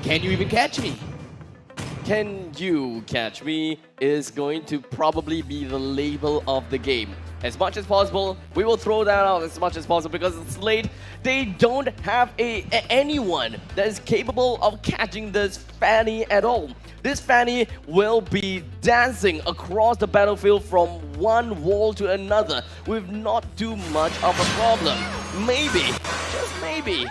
Can you even catch me? Can you catch me is going to probably be the label of the game. As much as possible, we will throw that out as much as possible because SLATE, they don't have anyone that is capable of catching this Fanny at all. This Fanny will be dancing across the battlefield from one wall to another with not too much of a problem. Maybe, just maybe,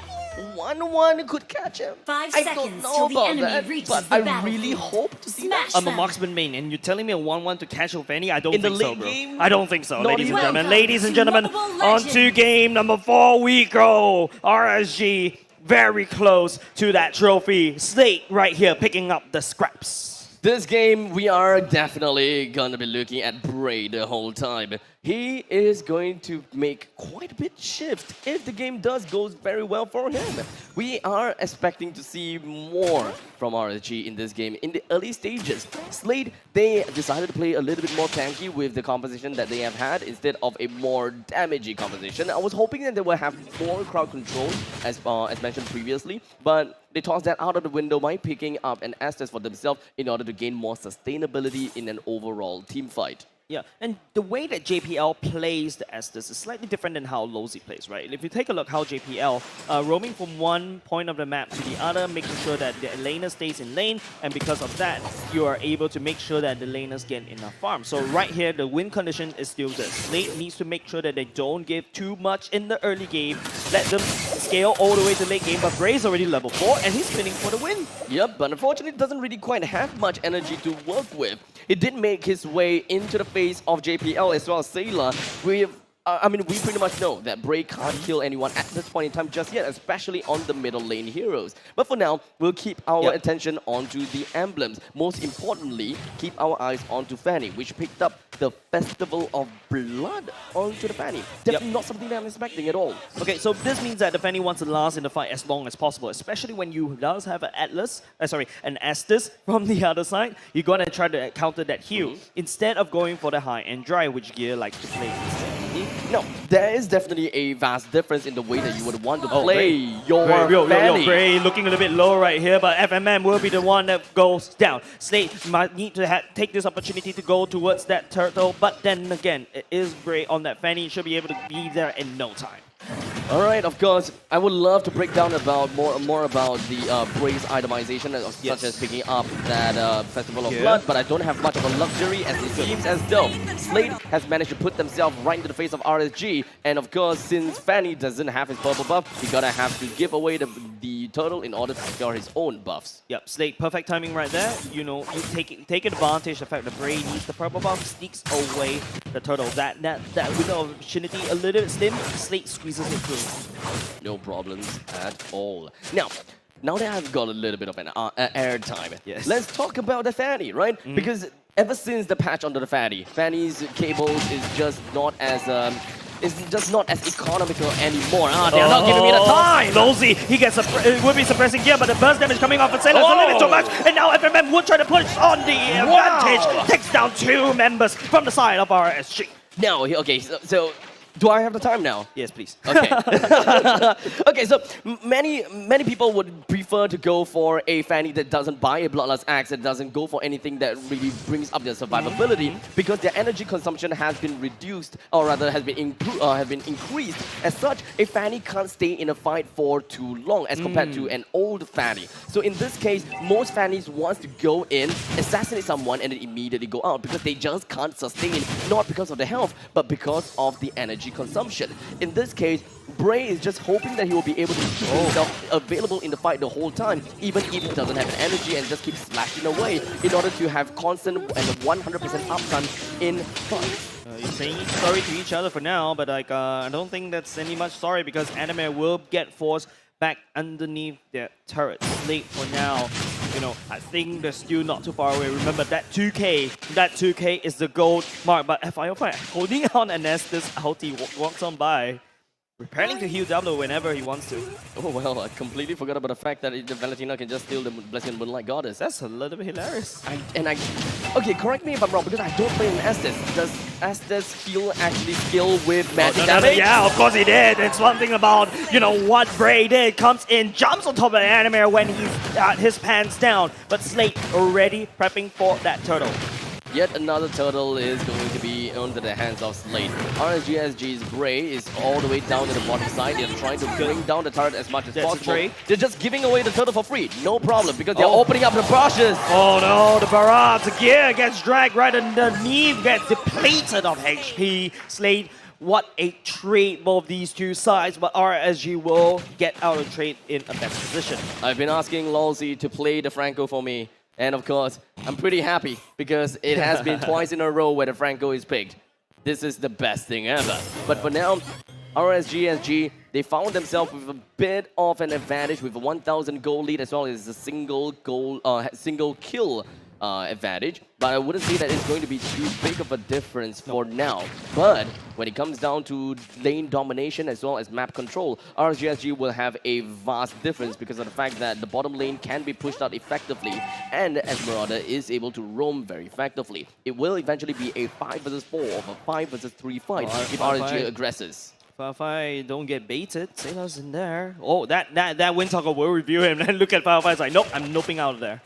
1-1 could catch him. 5 I seconds don't know till the about enemy that, reaches but the I battlefield. really hope to see Smash that. I'm a marksman main, and you're telling me a 1-1 to catch Fanny? I don't In the think so, late bro. game? I don't think so, Not ladies and even- gentlemen. Welcome Ladies and to gentlemen, Mobile on to Legends. game number 4 we go. RSG very close to that trophy. SLATE right here picking up the scraps. This game, we are definitely gonna be looking at Bray the whole time. He is going to make quite a bit shift if the game does go very well for him. We are expecting to see more from RSG in this game in the early stages. SLATE, they decided to play a little bit more tanky with the composition that they have had instead of a more damaging composition. I was hoping that they will have more crowd control as mentioned previously, but they tossed that out of the window by picking up an Estes for themselves in order to gain more sustainability in an overall team fight. Yeah, and the way that JPL plays the Estes is slightly different than how Lozy plays, right? If you take a look how JPL, roaming from one point of the map to the other, making sure that the laner stays in lane, and because of that, you are able to make sure that the laners get enough farm. So right here, the win condition is still this. SLATE needs to make sure that they don't give too much in the early game, let them scale all the way to late game, but Bray's already level 4, and he's spinning for the win. Yep, but unfortunately, it doesn't really quite have much energy to work with. It did make his way into the face of JPL as well as Sailor. We pretty much know that Bray can't kill anyone at this point in time just yet, especially on the middle lane heroes. But for now, we'll keep our attention onto the emblems. Most importantly, keep our eyes onto Fanny, which picked up the Festival of Blood onto the Fanny. Definitely not something that I'm expecting at all. Okay, so this means that the Fanny wants to last in the fight as long as possible, especially when you does have an an Estes from the other side. You're gonna try to counter that heal instead of going for the high-end dry, which Gear like to play. No, there is definitely a vast difference in the way that you would want to play your Fanny. Bray looking a little bit low right here, but FMM will be the one that goes down. SLATE might need to take this opportunity to go towards that turtle, but then again, it is Bray on that Fanny. He should be able to be there in no time. All right, of course, I would love to break down about more about the Bray's itemization, such as picking up that Festival of Blood, but I don't have much of a luxury as it seems as though SLATE has managed to put themselves right into the face of RSG, and of course, since Fanny doesn't have his purple buff, he's gonna have to give away the turtle in order to secure his own buffs. Yep, SLATE, perfect timing right there. You know, you take advantage of the fact that Bray needs the purple buff, sneaks away the turtle. That window of opportunity a little bit slim, SLATE squeezes it through. No problems at all. Now that I've got a little bit of an air time, let's talk about the Fanny, right? Because ever since the patch onto the Fanny's cables is just not as economical anymore. They're not giving me the time. Lozy, he gets would be suppressing here, but the burst damage coming off of Sailor is a little bit too much, and now FMM would try to push on the advantage. Takes down 2 members from the side of RSG. Now, okay, so do I have the time now? Yes, please. Okay. Okay, so many people would prefer to go for a Fanny that doesn't buy a Bloodlust Axe, that doesn't go for anything that really brings up their survivability, because their energy consumption has been reduced, or rather has been increased. As such, a Fanny can't stay in a fight for too long as compared to an old Fanny. So in this case, most Fannies wants to go in, assassinate someone, and then immediately go out because they just can't sustain, not because of the health, but because of the energy consumption. In this case, Bray is just hoping that he will be able to keep himself available in the fight the whole time, even if he doesn't have an energy, and just keep slashing away in order to have constant and 100% uptime in fights. You're saying sorry to each other for now, but like I don't think that's any much sorry, because Anime will get forced back underneath their turret. SLATE for now. You know, I think they're still not too far away. Remember that 2K is the gold mark, but FIO holding on, and as this ulti walks on by. Preparing to heal Diablo whenever he wants to. Oh well, I completely forgot about the fact that the Valentina can just steal the Blessing of Moonlight Goddess. That's a little bit hilarious. Okay, correct me if I'm wrong, because I don't play in Estes. Does Estes heal actually skill with magic No, damage? yeah, of course he did. It's one thing about, you know, what Bray did. Comes in, jumps on top of the animator when he's got his pants down. But Slate already prepping for that turtle. Yet another turtle is going to be under the hands of Slate. RSG's Bray is all the way down to the bottom side. They're trying to bring down the turret as much as possible. They're just giving away the turtle for free. No problem, because they're opening up the brushes. Oh no, the barrage. The gear gets dragged right underneath, gets depleted of HP. Slate, what a trade both these two sides, but RSG will get out of trade in a better position. I've been asking Lolzy to play the Franco for me. And of course, I'm pretty happy because it has been twice in a row where the Franco is picked. This is the best thing ever. But for now, RSG, they found themselves with a bit of an advantage with a 1,000 goal lead as well as a single kill advantage. But I wouldn't say that it's going to be too big of a difference for now. But when it comes down to lane domination as well as map control, RSG will have a vast difference because of the fact that the bottom lane can be pushed out effectively, and Esmeralda is able to roam very effectively. It will eventually be a 5 versus 4 or a 5 versus 3 fight if RSG aggresses. Firefly don't get baited. Sailor's in there. Oh, that Windtalker will review him. And look at Firefly. It's like, nope, I'm noping out of there.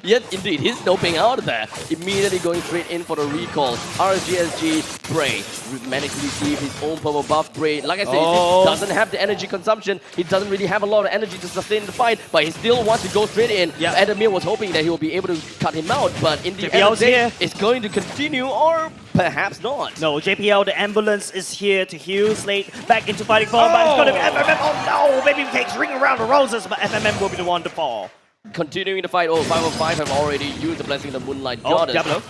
Yet, indeed, he's noping out of there. Immediately going straight in for the recall. RSG Bray managed to receive his own purple buff. Bray, like I said, he doesn't have the energy consumption. He doesn't really have a lot of energy to sustain the fight, but he still wants to go straight in. Yep. Adamir was hoping that he will be able to cut him out, but in the end of the day, it's going to continue, or perhaps not. No, JPL, the ambulance is here to heal Slate back into fighting form, but it's going to be FMM. Oh no, baby cakes ring around the roses, but FMM will be the one to fall. Continuing the fight, 505 have already used the Blessing of the Moonlight Goddess. Diablo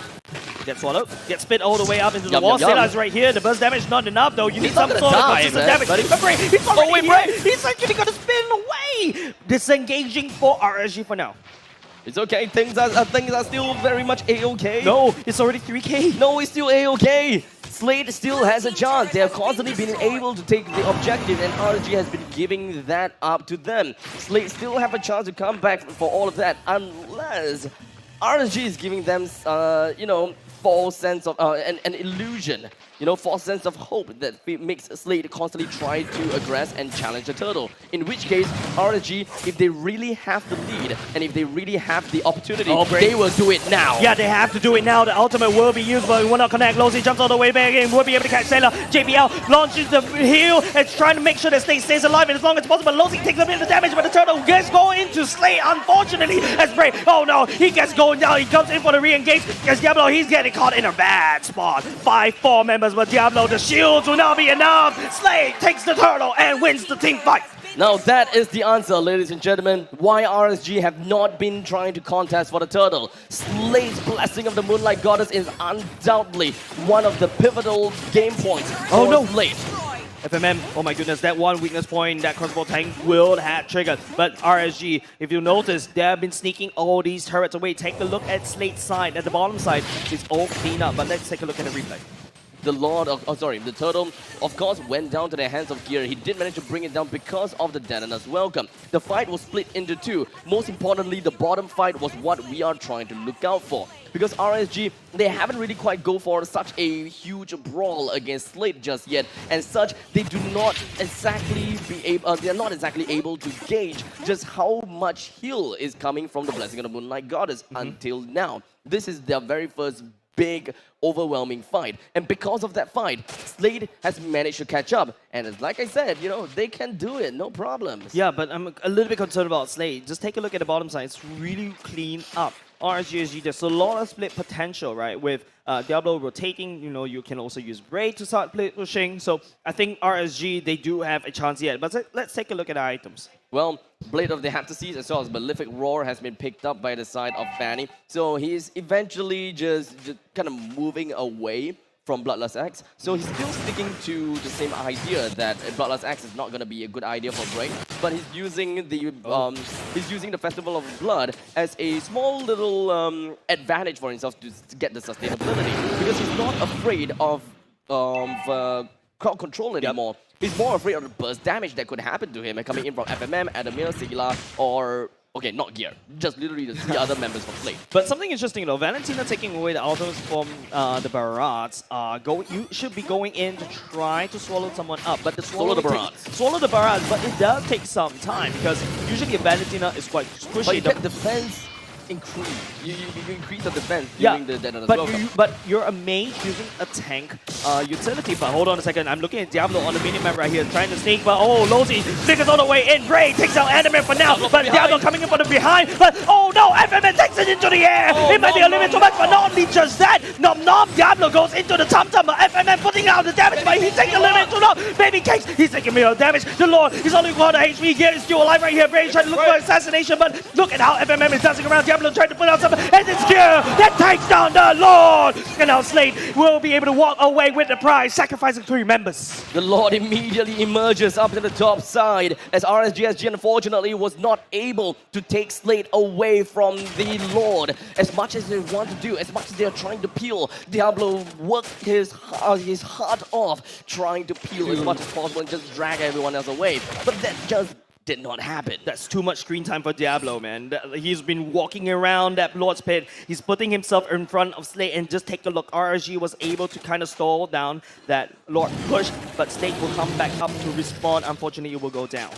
gets swallowed, gets spit all the way up into the wall. Sailor's right here. The burst damage not enough though. You need some sort of consistent damage. But Bray, he's already here. He's actually going to spin away. Disengaging for RSG for now. It's okay. Things are still very much a-okay. No, it's already 3K. No, it's still a-okay. Slate still has a chance. They have constantly been able to take the objective, and RSG has been giving that up to them. Slate still have a chance to come back for all of that, unless RSG is giving them, you know, false sense of an illusion, you know, false sense of hope that makes Slate constantly try to aggress and challenge the turtle. In which case, RSG, if they really have the lead and if they really have the opportunity, they will do it now. Yeah, they have to do it now. The ultimate will be used, but it will not connect. Lolzy jumps all the way back in, will be able to catch Sailor. JPL launches the heal and trying to make sure that Slate stays alive as long as possible. Lolzy takes a bit of damage, but the turtle gets going into Slate, unfortunately, as Bray. Oh no, he gets going down. He comes in for the re-engage. As Diablo, he's getting caught in a bad spot. 5-4 members, but Diablo, the shields will not be enough. Slate takes the turtle and wins the team fight. Now that is the answer, ladies and gentlemen, why RSG have not been trying to contest for the turtle. Slate's Blessing of the Moonlight Goddess is undoubtedly one of the pivotal game points for Slate. FMM, oh my goodness, that one weakness point, that crossbow tank will have triggered. But RSG, if you notice, they have been sneaking all these turrets away. Take a look at Slate's side, at the bottom side. It's all cleaned up, but let's take a look at the replay. The turtle, of course, went down to the hands of Gear. He did manage to bring it down because of the Dananas welcome. The fight was split into two. Most importantly, the bottom fight was what we are trying to look out for. Because RSG, they haven't really quite go for such a huge brawl against Slate just yet, and such they do not exactly they're not exactly able to gauge just how much heal is coming from the Blessing of the Moonlight Goddess until now. This is their very first big, overwhelming fight. And because of that fight, Slate has managed to catch up. And like I said, you know, they can do it, no problems. Yeah, but I'm a little bit concerned about Slate. Just take a look at the bottom side. It's really clean up. RSG, there's a lot of split potential, right? With Diablo rotating, you know, you can also use Bray to start pushing. So I think RSG, they do have a chance yet. But let's take a look at the items. Well, Blade of the Heptases as well as Malefic Roar has been picked up by the side of Fanny. So he's eventually just kind of moving away from Bloodlust Axe. So he's still sticking to the same idea that Bloodlust Axe is not going to be a good idea for Bray, but he's using the Festival of Blood as a small little advantage for himself to get the sustainability, because he's not afraid of crowd control anymore. He's more afraid of the burst damage that could happen to him and coming in from FMM, Adamir, Sigila, or... Okay, not Gear. Just literally the 3 other members of SLATE. But something interesting though, Valentina taking away the autos from the Barats. You should be going in to try to swallow someone up. But the swallow the Barats, but it does take some time because usually Valentina is quite squishy. But you get defense increase. You increase the defense during the dead as well. But you're a mage using a tank utility. But hold on a second, I'm looking at Diablo on the minimap right here, trying to sneak. But oh, Lozi flickers all the way in. Bray takes out Adamir for now. But Diablo coming in from the behind. But oh no, FMN takes it into the air. It might be a little bit too much, but not only just that. Nom Nom Diablo goes into the tum-tum. But FMN putting out the damage, but he's taking a little bit too long. Baby Cakes, he's taking real damage. The Lord, he's only got the HP. Gear is still alive right here. Bray trying to look for assassination, but look at how FMM is dancing around. Diablo trying to put out some, and it's Gear that takes down the Lord. And now SLATE will be able to walk away with the prize, sacrificing 3 members. The Lord immediately emerges up to the top side as RSG unfortunately was not able to take SLATE away from the Lord. As much as they want to do, as much as they are trying to peel, Diablo worked his heart off trying to peel as much as possible and just drag everyone else away. But that just did not happen. That's too much screen time for Diablo, man. He's been walking around that Lord's Pit. He's putting himself in front of SLATE, and just take a look. RSG was able to kind of stall down that Lord push, but SLATE will come back up to respawn. Unfortunately, it will go down.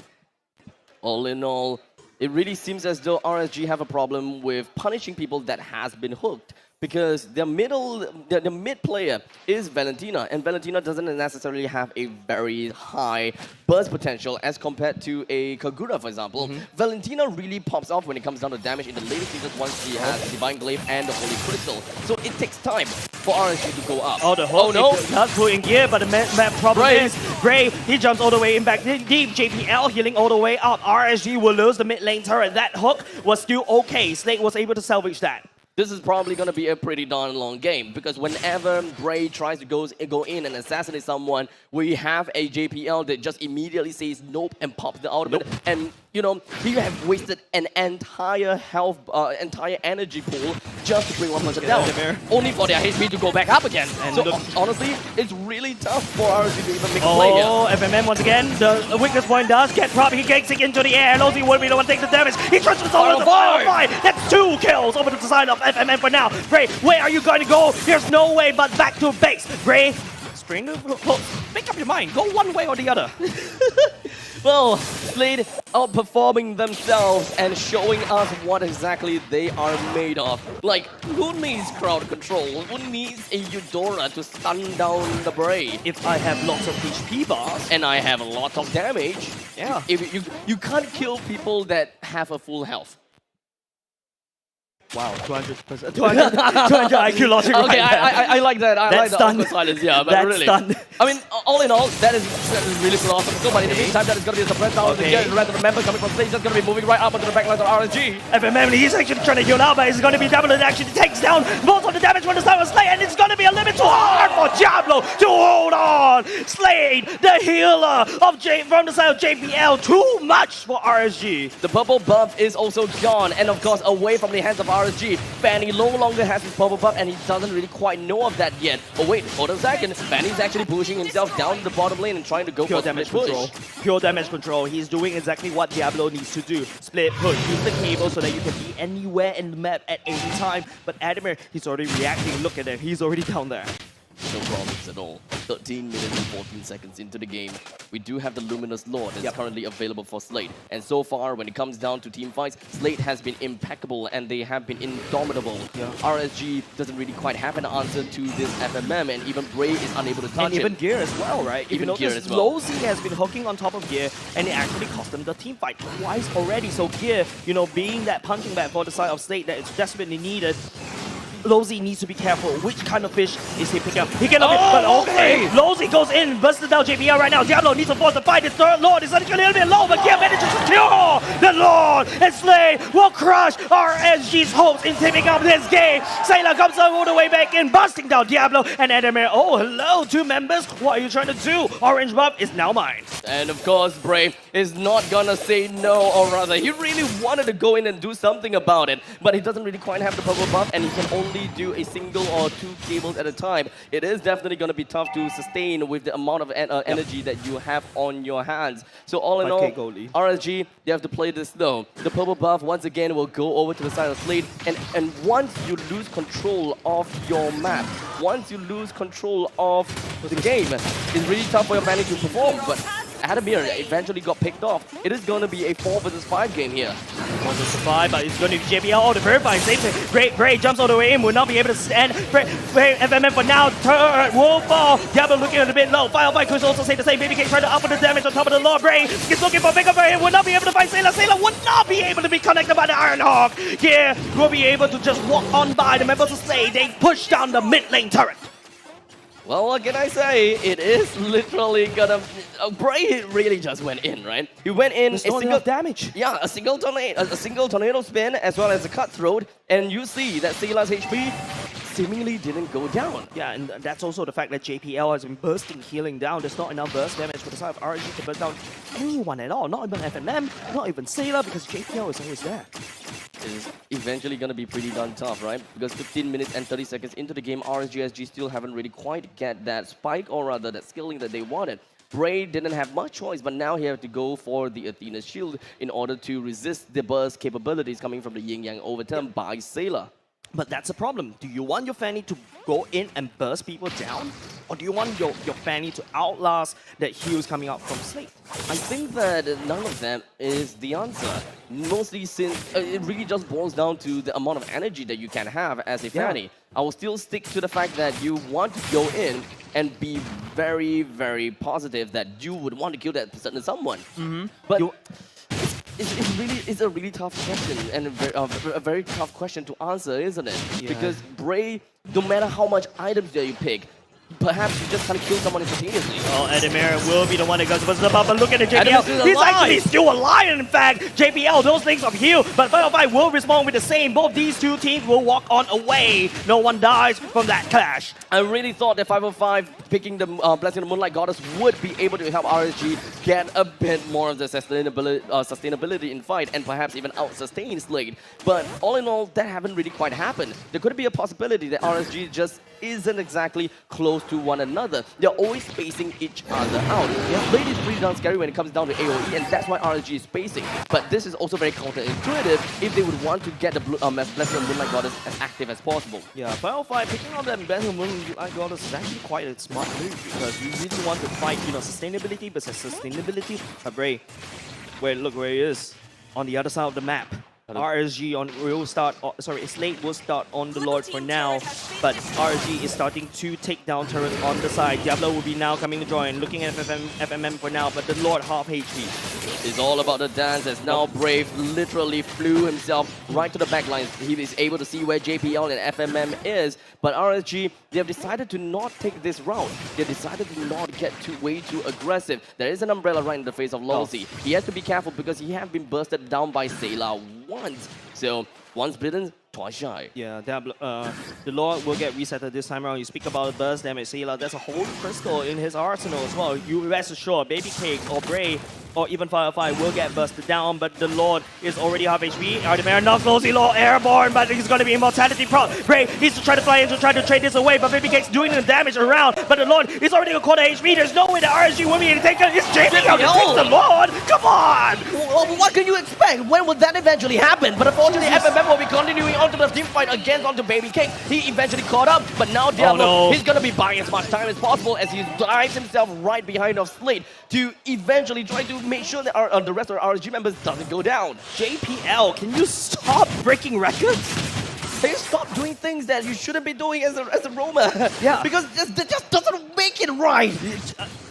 All in all, it really seems as though RSG have a problem with punishing people that has been hooked. Because the mid player is Valentina, and Valentina doesn't necessarily have a very high burst potential as compared to a Kagura, for example. Valentina really pops off when it comes down to damage in the later seasons once she has Divine Glaive and the Holy Crystal. So it takes time for RSG to go up. Oh, the hook does put in gear, but the map problem is Bray, he jumps all the way in back deep. JPL healing all the way up. RSG will lose the mid lane turret. That hook was still okay. SLATE was able to salvage that. This is probably going to be a pretty darn long game because whenever Bray tries to go in and assassinate someone, we have a JPL that just immediately says nope and pops the ultimate. And, you know, you have wasted an entire health, entire energy pool just to bring one person down. Only for their HP to go back up again. And so, honestly, it's really tough for RSG to even make a play here. Oh, FMM once again, the weakness point does get dropped. He kicks it into the air. Lozi will be the one taking the damage. He transfers over the fire. That's 2 kills over to the side of FMM for now. Bray, where are you going to go? There's no way but back to base. Bray, spring, make up your mind. Go one way or the other. Well, SLATE outperforming themselves and showing us what exactly they are made of. Like, who needs crowd control? Who needs a Eudora to stun down the Bray? If I have lots of HP bars. And I have a lot of damage. Yeah. If you can't kill people that have a full health. Wow, 200%. 200 IQ logic. Okay, I like that. I like the awkward silence, yeah, but that's really. Stunned. I mean, all in all, that is really philosophical, but in the meantime, that is going to be a suppressed down. The rest of the members coming from SLATE is going to be moving right up onto the backlines of RSG. FMM, he's actually trying to heal out, but it's going to be Diablo that actually takes down most of the damage from the side of SLATE, and it's going to be a little bit too hard for Diablo to hold on. SLATE, the healer of from the side of JPL, too much for RSG. The purple buff is also gone, and of course, away from the hands of RSG. Fanny no longer has his purple buff, and he doesn't really quite know of that yet. Oh wait, hold on a second. Fanny's actually pushing himself down to the bottom lane and trying to go pure for damage split control. push. Pure damage control. He's doing exactly what Diablo needs to do. Split push. Use the cable so that you can be anywhere in the map at any time. But Adamir, he's already reacting. Look at him. He's already down there. No problems at all. 13 minutes and 14 seconds into the game. We do have the Luminous Lord that's currently available for SLATE. And so far, when it comes down to team fights, SLATE has been impeccable and they have been indomitable. RSG doesn't really quite have an answer to this FMM, and even Bray is unable to touch it. And even Gear as well, right? Even Gear as well. Lozi has been hooking on top of Gear, and it actually cost them the team fight twice already. So Gear, you know, being that punching bag for the side of SLATE that is desperately needed, Lozi needs to be careful. Which kind of fish is he picking up? He cannot but okay. Lozi goes in, busted down JPL right now. Diablo needs to force the fight. His third Lord is actually a little bit low, but Gear manages to kill the Lord. And SLATE will crush RSG's hopes in taking up this game. Sailor comes all the way back in, busting down Diablo and Adamir. Oh, hello, 2 members. What are you trying to do? Orange buff is now mine. And of course, Bray is not gonna say no, or rather, he really wanted to go in and do something about it, but he doesn't really quite have the purple buff, and he can only only do a single or two cables at a time, it is definitely going to be tough to sustain with the amount of energy that you have on your hands. So all in all, 5K goalie. RSG, they have to play this though. The purple buff once again will go over to the side of SLATE, and once you lose control of your map, once you lose control of the game, it's really tough for your family to perform. But Adamir eventually got picked off. It is going to be a 4 versus 5 game here. Wants to survive, but it's going to be JPL all the verifying. Saves it. Great, Bray jumps all the way in, will not be able to stand. Bray, FMM for now, turret will fall. Diablo looking a bit low. Firefly could also say the same. Baby K trying to up the damage on top of the Lord. Bray is looking for bigger for him, will not be able to fight Sailor. Sailor will not be able to be connected by the Iron Hawk. Yeah, will be able to just walk on by the members of SLATE. They push down the mid lane turret. Well, what can I say? It is literally gonna... Bray really just went in, right? He went in There's not enough damage. Yeah, a single tornado spin as well as a cutthroat, and you see that Sela's HP seemingly didn't go down. Yeah, and that's also the fact that JPL has been bursting healing down. There's not enough burst damage for the side of RSG to burst down anyone at all. Not even FMM, not even Sailor, because JPL is always there. It is eventually going to be pretty darn tough, right? Because 15 minutes and 30 seconds into the game, RSG still haven't really quite get that spike, or rather that skilling that they wanted. Bray didn't have much choice, but now he had to go for the Athena's shield in order to resist the burst capabilities coming from the Yin Yang overturn by Sailor. But that's a problem. Do you want your Fanny to go in and burst people down? Or do you want your Fanny to outlast that heals coming out from SLATE? I think that none of them is the answer. Mostly since it really just boils down to the amount of energy that you can have as a Fanny. I will still stick to the fact that you want to go in and be very, very positive that you would want to kill that certain someone. But it's a really tough question and a very tough question to answer, isn't it? Yeah. Because Bray, no matter how much items that you pick, perhaps you just can't kill someone instantaneously. Oh, Adamir will be the one that goes to the top, but look at the JPL. He's actually still alive, in fact. JPL, those things of heal, but Firefly will respond with the same. Both these two teams will walk on away. No one dies from that clash. I really thought that 505 picking the Blessing of the Moonlight Goddess would be able to help RSG get a bit more of the sustainability in fight and perhaps even out-sustain SLATE. But all in all, that haven't really quite happened. There could be a possibility that RSG just isn't exactly close to one another. They're always spacing each other out. SLATE is pretty darn scary when it comes down to AoE, and that's why RSG is spacing. But this is also very counterintuitive if they would want to get the Blessing of the Moonlight Goddess as active as possible. Yeah, Firefly picking up that Blessing of the Moonlight Goddess is actually quite a smart move, because you really want to fight, sustainability versus sustainability. Bray, look where he is on the other side of the map. RSG will start, SLATE will start on the Lord for now, but RSG is starting to take down turrets on the side. Diablo will be now coming to join, looking at FMM for now, but the Lord half HP. It's all about the dance as now Brave literally flew himself right to the back lines. He is able to see where JPL and FMM is, but RSG, they have decided to not take this route. They have decided to not get way too aggressive. There is an umbrella right in the face of Losey. He has to be careful because he has been bursted down by Sailor once. So, once bitten, twice shy. Yeah, the Lord will get resetted this time around. You speak about burst damage, Sailor, there's a whole crystal in his arsenal as well. You rest assured, Baby Cake or Bray or even Firefly will get busted down, but the Lord is already half HP. Ardemir knocks Losey low, airborne, but he's going to be immortality prop. Bray needs to try to fly in to try to trade this away, but Baby Cake's doing the damage around, but the Lord is already a quarter HP. There's no way the RSG will be able to take it. It's JPL to take the Lord! Come on! Well, what can you expect? When will that eventually happen? But unfortunately, FMM will be continuing onto the team fight against onto Baby Cake. He eventually caught up, but now Diablo, he's going to be buying as much time as possible as he dives himself right behind of SLATE to eventually try to make sure that the rest of our RSG members doesn't go down. JPL, can you stop breaking records? They stop doing things that you shouldn't be doing as a roamer. Yeah. Because that just doesn't make it right.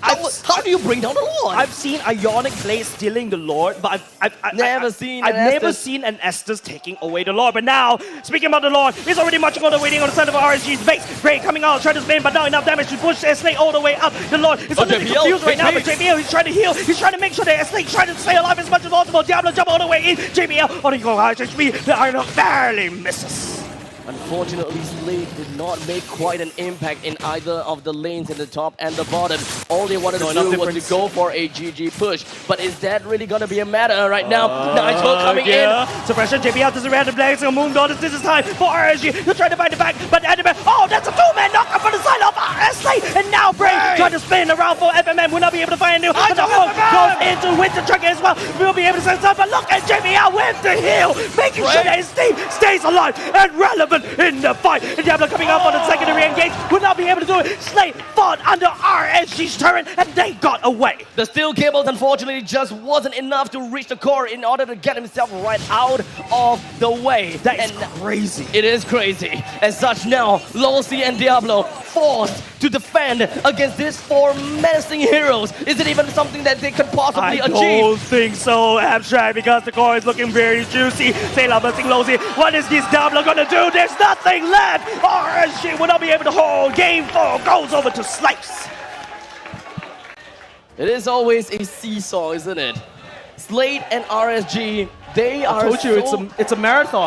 How do you bring down the Lord? I've seen Ionic Blade stealing the Lord, but I've never seen an Estes taking away the Lord. But now, speaking about the Lord, he's already marching on the waiting on the side of RSG's base. Bray coming out, trying to spin, but not enough damage to push SLATE all the way up. The Lord is a little confused right now, but JPL, he's trying to heal. He's trying to make sure that SLATE trying to stay alive as much as possible. Diablo jump all the way in. JPL, only go high HP. The Iron barely misses. Unfortunately, SLATE did not make quite an impact in either of the lanes in the top and the bottom. All they wanted to do was to go for a GG push. But is that really going to be a matter right now? Nitro coming in. Suppression, JPL doesn't random legs, and Moon Goddess this is time for RSG. He'll try to find it back, but Anime, oh, that's a two-man knock up on the side of SLATE, and now Bray trying to spin around for FMM, will not be able to find a new. But the phone goes into Winter Truck as well. We'll be able to set up, but look at JPL with the heal, making sure that his team stays alive and relevant in the fight. And Diablo coming up on the secondary engage, will not be able to do it. SLATE fought under RSG's turret, and they got away. The steel cables, unfortunately, just wasn't enough to reach the core in order to get himself right out of the way. That is crazy. It is crazy. As such, now, Losi and Diablo forced to defend against these four menacing heroes. Is it even something that they could possibly achieve? I don't think so, Abstract, because the core is looking very juicy. Selamat versus Losi. What is this Diablo gonna do? There's nothing left. RSG will not be able to hold. Game 4 goes over to Slice. It is always a seesaw, isn't it? SLATE and RSG, they are I told you, it's a marathon.